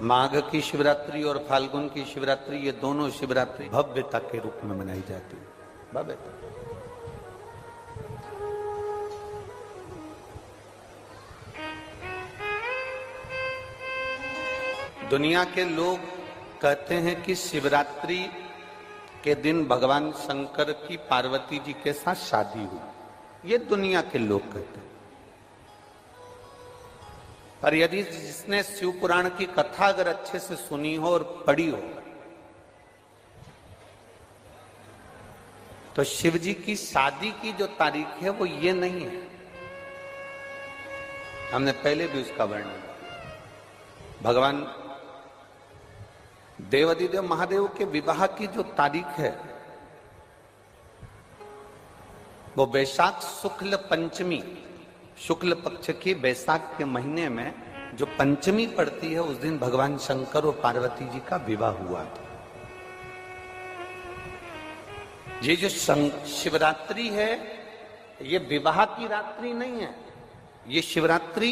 माघ की शिवरात्रि और फाल्गुन की शिवरात्रि, ये दोनों शिवरात्रि भव्यता के रूप में मनाई जाती है। भव्यता। दुनिया के लोग कहते हैं कि शिवरात्रि के दिन भगवान शंकर की पार्वती जी के साथ शादी हुई। ये दुनिया के लोग कहते हैं। पर यदि जिसने शिव पुराण की कथा अगर अच्छे से सुनी हो और पढ़ी हो, तो शिव जी की शादी की जो तारीख है वो ये नहीं है। हमने पहले भी उसका वर्णन किया। भगवान देवाधिदेव महादेव के विवाह की जो तारीख है वो वैशाख शुक्ल पंचमी, शुक्ल पक्ष की वैशाख के महीने में जो पंचमी पड़ती है, उस दिन भगवान शंकर और पार्वती जी का विवाह हुआ था। ये जो शिवरात्रि है, ये विवाह की रात्रि नहीं है। ये शिवरात्रि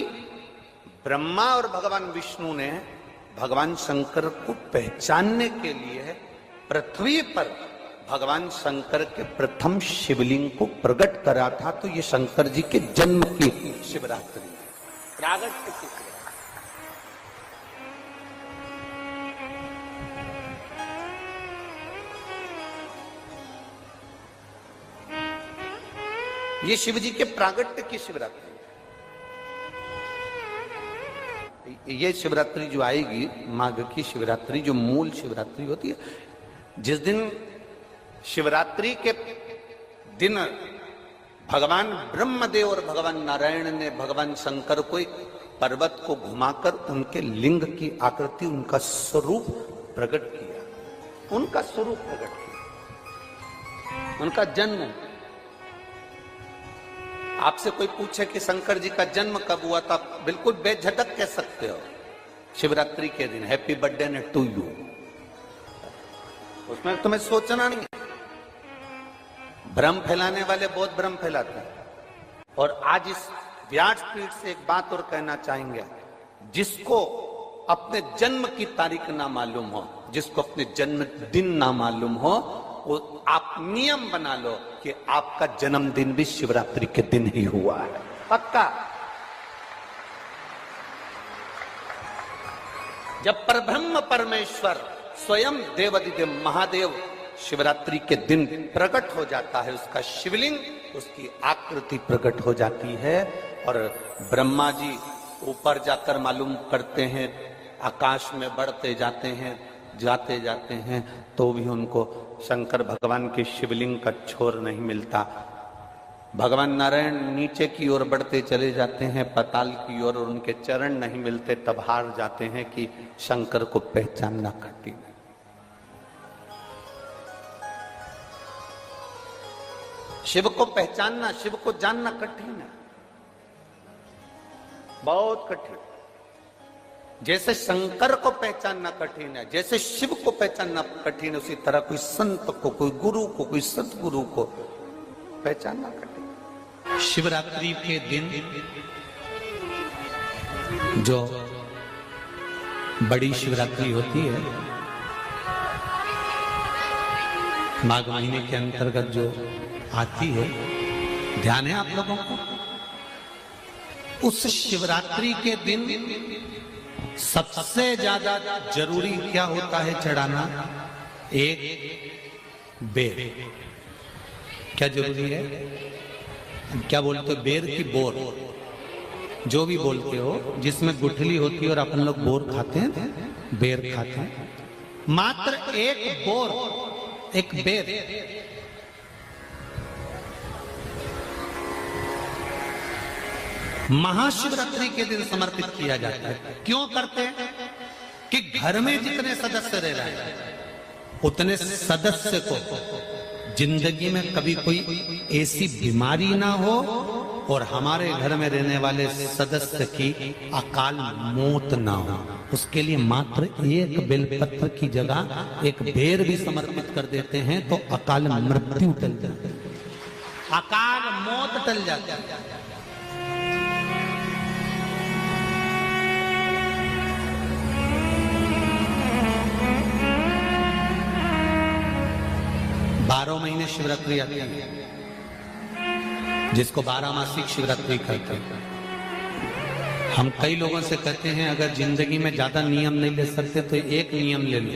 ब्रह्मा और भगवान विष्णु ने भगवान शंकर को पहचानने के लिए पृथ्वी पर भगवान शंकर के प्रथम शिवलिंग को प्रकट करा था। तो ये शंकर जी के जन्म की शिवरात्रि है, प्रागट्य की शिवरात्रि। ये शिव जी के प्रागट्य की शिवरात्रि। ये शिवरात्रि जो आएगी, माघ की शिवरात्रि, जो मूल शिवरात्रि होती है, जिस दिन शिवरात्रि के दिन भगवान ब्रह्मदेव और भगवान नारायण ने भगवान शंकर को एक पर्वत को घुमाकर उनके लिंग की आकृति, उनका स्वरूप प्रकट किया। उनका स्वरूप प्रकट किया, उनका जन्म। आपसे कोई पूछे कि शंकर जी का जन्म कब हुआ था, बिल्कुल बेझटक कह सकते हो, शिवरात्रि के दिन, हैप्पी बर्थडे टू यू। उसमें तुम्हें सोचना नहीं। भ्रम फैलाने वाले बहुत भ्रम फैलाते हैं। और आज इस व्यासपीठ से एक बात और कहना चाहेंगे, जिसको अपने जन्म की तारीख ना मालूम हो, जिसको अपने जन्म दिन ना मालूम हो, वो आप नियम बना लो कि आपका जन्मदिन भी शिवरात्रि के दिन ही हुआ है, पक्का। जब परब्रह्म परमेश्वर स्वयं देवाधिदेव महादेव शिवरात्रि के दिन प्रकट हो जाता है, उसका शिवलिंग, उसकी आकृति प्रकट हो जाती है। और ब्रह्मा जी ऊपर जाकर मालूम करते हैं, आकाश में बढ़ते जाते हैं, जाते जाते हैं, तो भी उनको शंकर भगवान के शिवलिंग का छोर नहीं मिलता। भगवान नारायण नीचे की ओर बढ़ते चले जाते हैं, पाताल की ओर, और उनके चरण नहीं मिलते। तब हार जाते हैं कि शंकर को पहचानना कठिन है। शिव को पहचानना, शिव को जानना कठिन है, बहुत कठिन। जैसे शंकर को पहचानना कठिन है, जैसे शिव को पहचानना कठिन है, उसी तरह कोई संत को, कोई गुरु को, कोई सतगुरु को पहचानना कठिन। शिवरात्रि के दिन जो बड़ी शिवरात्रि होती है, माघ महीने के अंतर्गत जो आती है, ध्यान है आप लोगों को? उस शिवरात्रि के दिन सबसे ज्यादा जरूरी क्या होता है चढ़ाना? एक बेर। क्या जरूरी है? क्या बोलते हो? बेर की बोर, जो भी बोलते हो, जिसमें गुठली होती है और अपन लोग बोर खाते हैं, बेर खाते हैं। मात्र एक बोर, एक बेर महाशिवरात्रि के दिन समर्पित किया जाता है। क्यों करते हैं? कि घर में जितने सदस्य रह रहे हैं, उतने सदस्य को जिंदगी में कभी कोई ऐसी बीमारी ना हो और हमारे घर में रहने वाले सदस्य की अकाल मौत ना हो। उसके लिए मात्र एक बेलपत्र की जगह एक बेर भी समर्पित कर देते हैं तो अकाल मृत्यु टल जाती है, अकाल मौत टल जाती है। शिवरात्रि आती है, जिसको 12 मासिक शिवरात्रि कहते हैं। हम कई लोगों से कहते हैं अगर जिंदगी में ज्यादा नियम नहीं ले सकते तो एक नियम ले लो,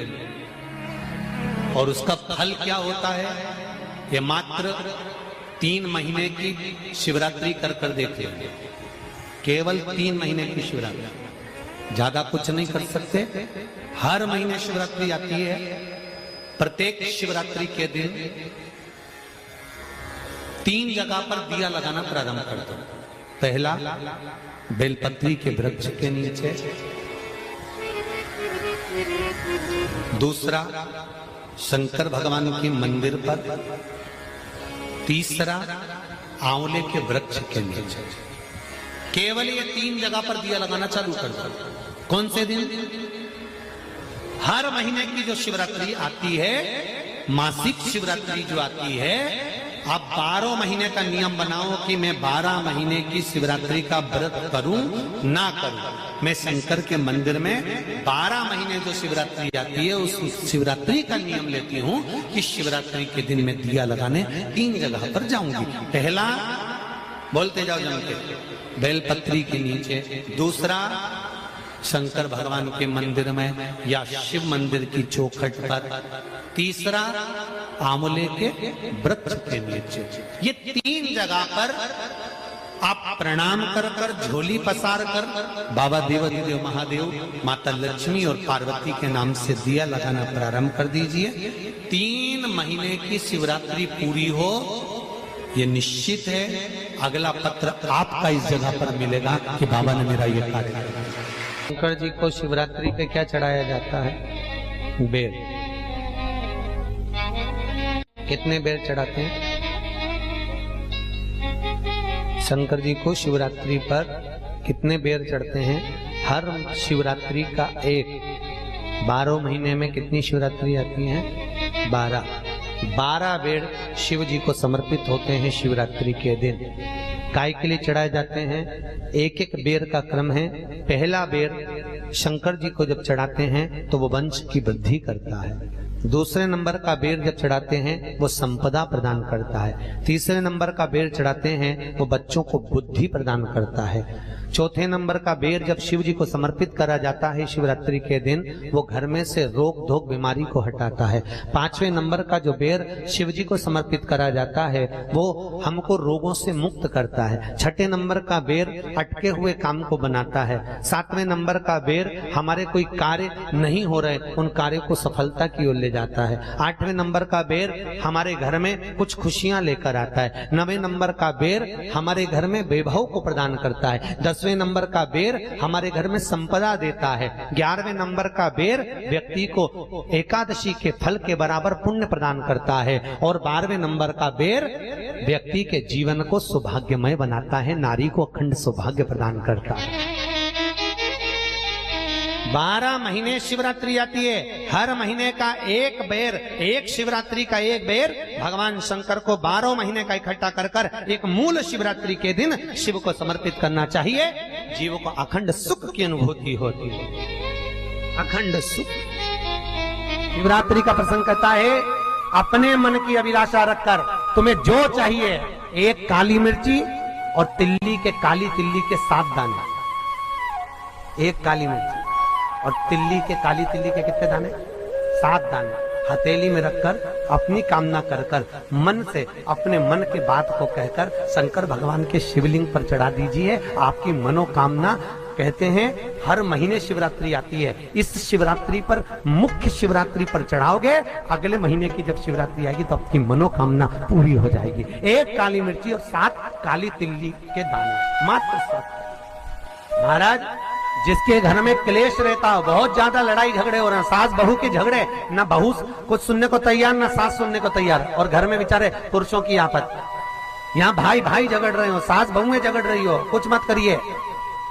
और उसका फल क्या होता है ये मात्र 3 महीने की शिवरात्रि कर कर देखिए। केवल 3 महीने की शिवरात्रि, ज्यादा कुछ नहीं कर सकते। हर महीने शिवरात्रि आती है। प्रत्येक शिवरात्रि के दिन 3 जगह पर दिया लगाना प्रारंभ कर दो। पहला बेलपत्री के वृक्ष के नीचे, दूसरा शंकर भगवान के मंदिर पर, तीसरा आंवले के वृक्ष के नीचे। केवल ये 3 जगह पर दिया लगाना चालू कर दो। कौन से दिन? हर महीने की जो शिवरात्रि आती है, मासिक शिवरात्रि जो आती है, आप 12 महीने का नियम बनाओ कि मैं 12 महीने की शिवरात्रि का व्रत करूं ना करूं। मैं शंकर के मंदिर में 12 महीने जो शिवरात्रि आती है उस शिवरात्रि का नियम लेती हूं कि शिवरात्रि के दिन मैं दिया लगाने 3 जगह पर जाऊंगी। पहला, बोलते जाओ जम के, बेलपत्री के नीचे। दूसरा, शंकर भगवान के मंदिर में या शिव मंदिर की चौखट पर। तीसरा, आंवले के वृक्ष के नीचे। ये 3 जगह पर आप प्रणाम कर कर, झोली पसार कर बाबा देवाधिदेव महादेव, माता लक्ष्मी और पार्वती के नाम से दिया लगाना प्रारंभ कर दीजिए। 3 महीने की शिवरात्रि पूरी हो, ये निश्चित है अगला पत्र आपका इस जगह पर मिलेगा कि बाबा ने मेरा ये कार्य किया। शंकर जी को शिवरात्रि पे क्या चढ़ाया जाता है? बेर। कितने बेर चढ़ाते हैं? शंकर जी को शिवरात्रि पर कितने बेर चढ़ते हैं? हर शिवरात्रि का एक। 12 महीने में कितनी शिवरात्रि आती है? 12 बेर शिव जी को समर्पित होते हैं शिवरात्रि के दिन। काय के लिए चढ़ाए जाते हैं? एक एक बेर का क्रम है। पहला बेर शंकर जी को जब चढ़ाते हैं तो वो वंश की वृद्धि करता है। दूसरे नंबर का बेर जब चढ़ाते हैं वो संपदा प्रदान करता है। तीसरे नंबर का बेर चढ़ाते हैं वो बच्चों को बुद्धि प्रदान करता है। चौथे नंबर का बेर जब शिव जी को समर्पित करा जाता है शिवरात्रि के दिन, वो घर में से रोग धोक बीमारी को हटाता है। 5वें नंबर का जो बेर शिव जी को समर्पित करा जाता है वो हमको रोगों से मुक्त करता है। 6ठे नंबर का बेर अटके हुए काम को बनाता है। 7वें नंबर का बेर हमारे कोई कार्य नहीं हो रहे उन कार्यों को सफलता की ओर ले जाता है। 8वें नंबर का बेर हमारे घर में कुछ खुशियां लेकर आता है। 9वें नंबर का बेर हमारे घर में वैभव को प्रदान करता है। 10वें नंबर का बेर हमारे घर में संपदा देता है। 11वें नंबर का बेर व्यक्ति को एकादशी के फल के बराबर पुण्य प्रदान करता है। और 12वें नंबर का बेर व्यक्ति के जीवन को सौभाग्यमय बनाता है, नारी को अखंड सौभाग्य प्रदान करता है। 12 महीने शिवरात्रि आती है। हर महीने का एक बेर, एक शिवरात्रि का एक बेर भगवान शंकर को 12 महीने का इकट्ठा कर कर एक मूल शिवरात्रि के दिन शिव को समर्पित करना चाहिए। जीव को अखंड सुख की अनुभूति होती है, अखंड सुख। शिवरात्रि का प्रसंग कहता है अपने मन की अभिलाषा रखकर तुम्हें जो चाहिए, एक काली मिर्ची और तिल्ली के, काली तिल्ली के 7 दाने। एक काली मिर्ची और तिल्ली के, काली तिल्ली के कितने दाने? 7 दाने हथेली में रखकर अपनी कामना कर कर मन से अपने मन की बात को कहकर शंकर भगवान के शिवलिंग पर चढ़ा दीजिए। आपकी मनोकामना, कहते हैं हर महीने शिवरात्रि आती है, इस शिवरात्रि पर, मुख्य शिवरात्रि पर चढ़ाओगे, अगले महीने की जब शिवरात्रि आएगी तो आपकी मनोकामना पूरी हो जाएगी। 1 काली मिर्ची और 7 काली तिल्ली के दाने, मात्र 7। महाराज, जिसके घर में क्लेश रहता हो, बहुत ज्यादा लड़ाई झगड़े हो रहे हैं, सास बहू के झगड़े, ना बहू कुछ सुनने को तैयार ना सास सुनने को तैयार, और घर में बेचारे पुरुषों की आफत, यहाँ भाई भाई झगड़ रहे हो, सास बहुएं झगड़ रही हो, कुछ मत करिए।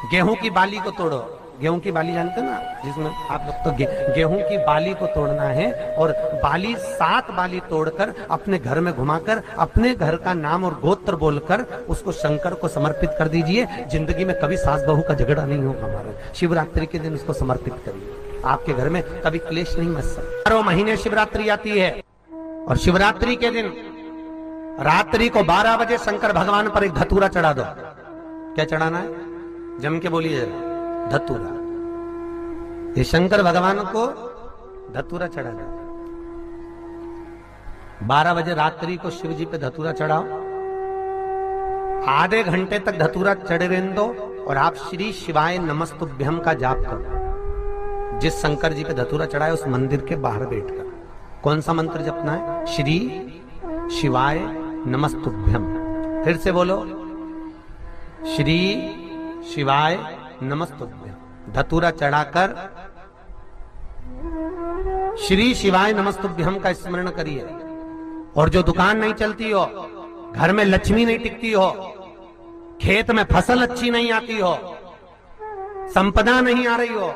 गेहूं की बाली को तोड़ो, गेहूं की बाली जानते ना, जिसमें आप लोग तो गेहूं की बाली को तोड़ना है, और बाली 7 बाली तोड़कर अपने घर में घुमाकर अपने घर का नाम और गोत्र बोलकर उसको शंकर को समर्पित कर दीजिए। जिंदगी में कभी सास बहू का झगड़ा नहीं होगा हमारा। शिवरात्रि के दिन उसको समर्पित करिए, आपके घर में कभी क्लेश नहीं मच सकता। 12 महीने शिवरात्रि आती है और शिवरात्रि के दिन रात्रि को 12 बजे शंकर भगवान पर एक धतूरा चढ़ा दो। क्या चढ़ाना है? जम के बोलिए जरा। धतूरा। ये शंकर भगवान को धतूरा चढ़ा दो। 12 बजे रात्रि को शिव जी पे धतूरा चढ़ाओ। आधे घंटे तक धतूरा चढ़े रहने दो और आप श्री शिवाय नमस्तुभ्यम का जाप करो। जिस शंकर जी पे धतूरा चढ़ाए उस मंदिर के बाहर बैठकर कौन सा मंत्र जपना है? श्री शिवाय नमस्तुभ्यम। फिर से बोलो, श्री शिवाय नमस्तुभ्यम। धतूरा चढ़ाकर श्री शिवाय नमस्तुभ्यम का स्मरण करिए। और जो दुकान नहीं चलती हो, घर में लक्ष्मी नहीं टिकती हो, खेत में फसल अच्छी नहीं आती हो, संपदा नहीं आ रही हो,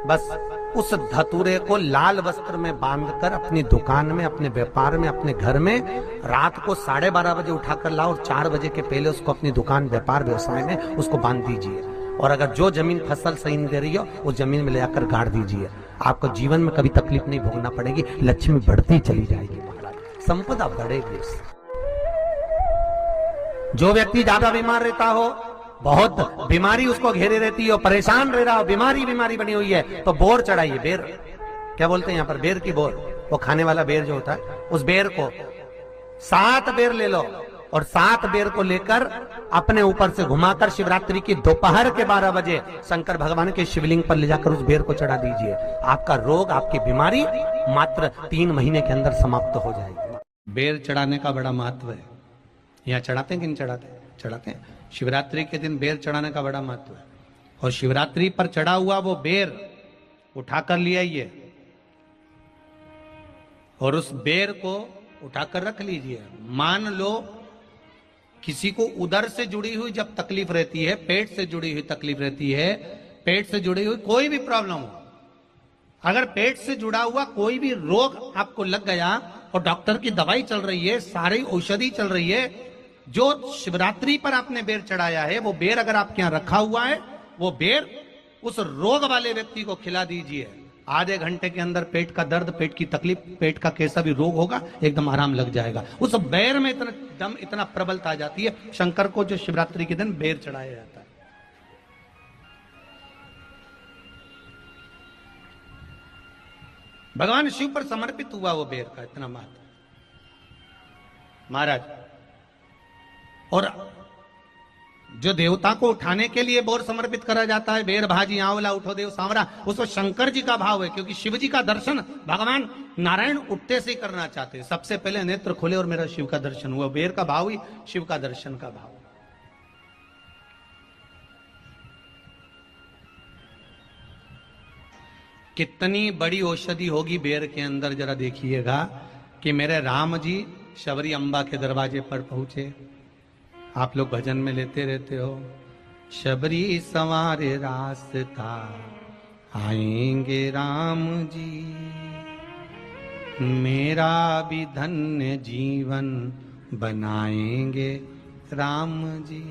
बस उस धतूरे को लाल वस्त्र में बांधकर अपनी दुकान में, अपने व्यापार में, अपने घर में रात को 12:30 बजे उठाकर लाओ और 4 बजे के पहले उसको अपनी दुकान, व्यापार, व्यवसाय में उसको बांध दीजिए। और अगर जो जमीन फसल सही नहीं दे रही हो उस जमीन में ले जाकर गाड़ दीजिए। आपको जीवन में कभी तकलीफ नहीं भोगना पड़ेगी, लक्ष्मी बढ़ती चली जाएगी, संपदा बढ़ेगी। जो व्यक्ति ज्यादा बीमार रहता हो, बहुत बीमारी उसको घेरे रहती हो, परेशान रह रहा हो, बीमारी बनी हुई है, तो बोर चढ़ाइए। बेर, क्या बोलते हैं यहाँ पर? बेर की बोर, वो खाने वाला बेर जो होता है, उस बेर को 7 बेर ले लो और 7 बेर को लेकर अपने ऊपर से घुमाकर शिवरात्रि की दोपहर के 12 बजे शंकर भगवान के शिवलिंग पर ले जाकर उस बेर को चढ़ा दीजिए। आपका रोग, आपकी बीमारी मात्र 3 महीने के अंदर समाप्त हो जाएगी। बेर चढ़ाने का बड़ा महत्व है। यहाँ चढ़ाते हैं कि नहीं चढ़ाते? चढ़ाते हैं। शिवरात्रि के दिन बेर चढ़ाने का बड़ा महत्व है। और शिवरात्रि पर चढ़ा हुआ वो बेर उठाकर ले आइए और उस बेर को उठाकर रख लीजिए। मान लो किसी को उदर से जुड़ी हुई जब तकलीफ रहती है, पेट से जुड़ी हुई तकलीफ रहती है, पेट से जुड़ी हुई कोई भी प्रॉब्लम हो, अगर पेट से जुड़ा हुआ कोई भी रोग आपको लग गया और डॉक्टर की दवाई चल रही है, सारी औषधि चल रही है, जो शिवरात्रि पर आपने बेर चढ़ाया है वो बेर अगर आपके यहां रखा हुआ है, वो बेर उस रोग वाले व्यक्ति को खिला दीजिए। आधे घंटे के अंदर पेट का दर्द, पेट की तकलीफ, पेट का कैसा भी रोग होगा एकदम आराम लग जाएगा। उस बेर में इतना दम, इतना प्रबलता आ जाती है शंकर को जो शिवरात्रि के दिन बेर चढ़ाया जाता है। भगवान शिव पर समर्पित हुआ वो बेर का इतना महत्व महाराज। और जो देवता को उठाने के लिए बोर समर्पित करा जाता है, बेर भाजी आंवला उठो देव सांवरा, उसमें शंकर जी का भाव है, क्योंकि शिव जी का दर्शन भगवान नारायण उठते से ही करना चाहते हैं। सबसे पहले नेत्र खोले और मेरा शिव का दर्शन हुआ। बेर का भाव ही शिव का दर्शन का भाव। कितनी बड़ी औषधि होगी बेर के अंदर, जरा देखिएगा कि मेरे राम जी शबरी अम्बा के दरवाजे पर पहुंचे। आप लोग भजन में लेते रहते हो, शबरी संवारे रास्ता आएंगे राम जी, मेरा भी धन्य जीवन बनाएंगे राम जी।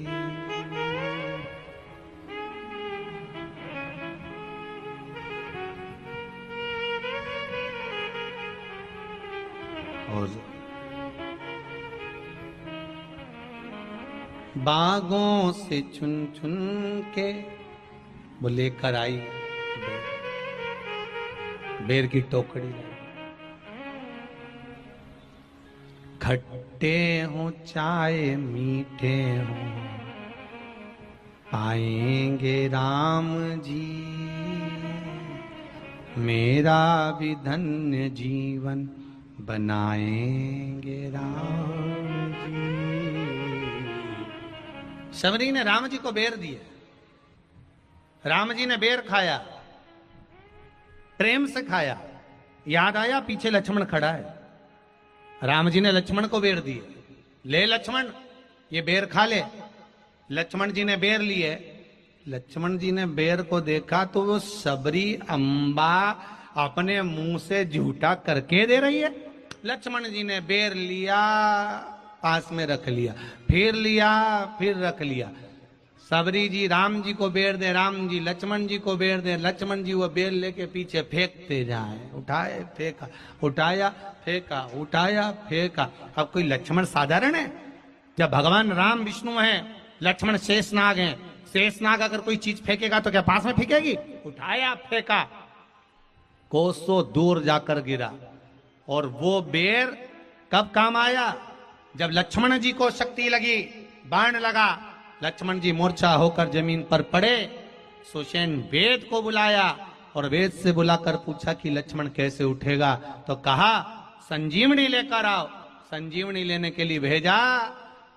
और बागों से चुन चुन के वो लेकर आई बेर की टोकरी। खट्टे हो चाहे मीठे हो पाएंगे राम जी, मेरा भी धन्य जीवन बनाएंगे राम जी। शबरी ने राम जी को बेर दिए, राम जी ने बेर खाया, प्रेम से खाया। याद आया पीछे लक्ष्मण खड़ा है, राम जी ने लक्ष्मण को बेर दिए, ले लक्ष्मण ये बेर खा ले। लक्ष्मण जी ने बेर लिए, लक्ष्मण जी ने बेर को देखा तो वो शबरी अम्बा अपने मुंह से झूठा करके दे रही है। लक्ष्मण जी ने बेर लिया, पास में रख लिया, फिर लिया, फिर रख लिया। सबरी जी राम जी को बेर दे, राम जी लक्ष्मण जी को बेर दे, लक्ष्मण जी वो बेर लेके पीछे फेंकते जाए, उठाए फेंका, उठाया फेंका, उठाया फेंका। अब कोई लक्ष्मण साधारण है? जब भगवान राम विष्णु हैं, लक्ष्मण शेषनाग हैं, शेषनाग अगर कोई चीज फेंकेगा तो क्या पास में फेंकेगी? उठाया फेंका, कोसों दूर जाकर गिरा। और वो बेर कब काम आया? जब लक्ष्मण जी को शक्ति लगी, बाण लगा, लक्ष्मण जी मूर्छा होकर जमीन पर पड़े, सुषेण वेद को बुलाया और वेद से बुलाकर पूछा कि लक्ष्मण कैसे उठेगा? तो कहा संजीवनी लेकर आओ। संजीवनी लेने के लिए भेजा।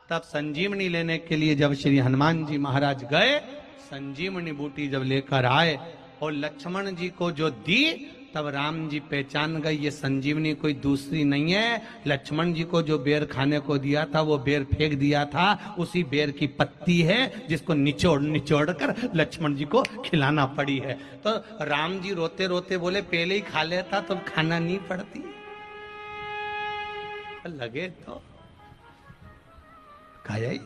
तब संजीवनी लेने के लिए जब श्री हनुमान जी महाराज गए, संजीवनी बूटी जब लेकर आए और लक्ष्मण जी को जो दी, तब राम जी पहचान गए ये संजीवनी कोई दूसरी नहीं है। लक्ष्मण जी को जो बेर खाने को दिया था, वो बेर फेंक दिया था, उसी बेर की पत्ती है जिसको निचोड़ निचोड़ कर लक्ष्मण जी को खिलाना पड़ी है। तो राम जी रोते रोते बोले पहले ही खा लेता तो खाना नहीं पड़ती। लगे तो खाया ही।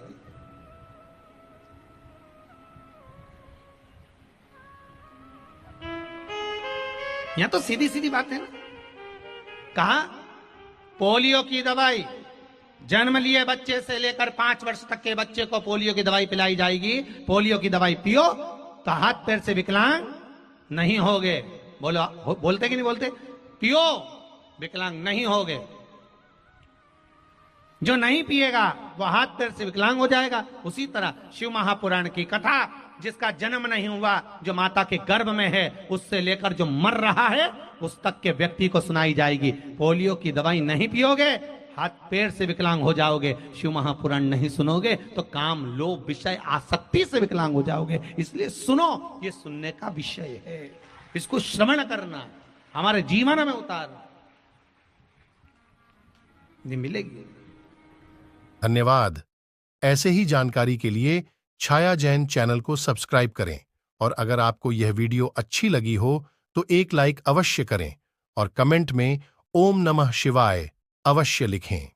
यहां तो सीधी सीधी बात है ना। कहा पोलियो की दवाई जन्म लिए बच्चे से लेकर 5 वर्ष तक के बच्चे को पोलियो की दवाई पिलाई जाएगी। पोलियो की दवाई पियो तो हाथ पैर से विकलांग नहीं होगे। बोलो, बोलते कि नहीं बोलते? पियो विकलांग नहीं होगे। जो नहीं पिएगा वो हाथ पैर से विकलांग हो जाएगा। उसी तरह शिव महापुराण की कथा, जिसका जन्म नहीं हुआ, जो माता के गर्भ में है, उससे लेकर जो मर रहा है उस तक के व्यक्ति को सुनाई जाएगी। पोलियो की दवाई नहीं पियोगे, हाथ पैर से विकलांग हो जाओगे। शिव महापुराण नहीं सुनोगे तो काम, लोभ, विषय, आसक्ति से विकलांग हो जाओगे। इसलिए सुनो, ये सुनने का विषय है, इसको श्रवण करना, हमारे जीवन में उतारना, ये मिलेगी। धन्यवाद। ऐसे ही जानकारी के लिए छाया जैन चैनल को सब्सक्राइब करें और अगर आपको यह वीडियो अच्छी लगी हो तो एक लाइक अवश्य करें और कमेंट में ओम नमः शिवाय अवश्य लिखें।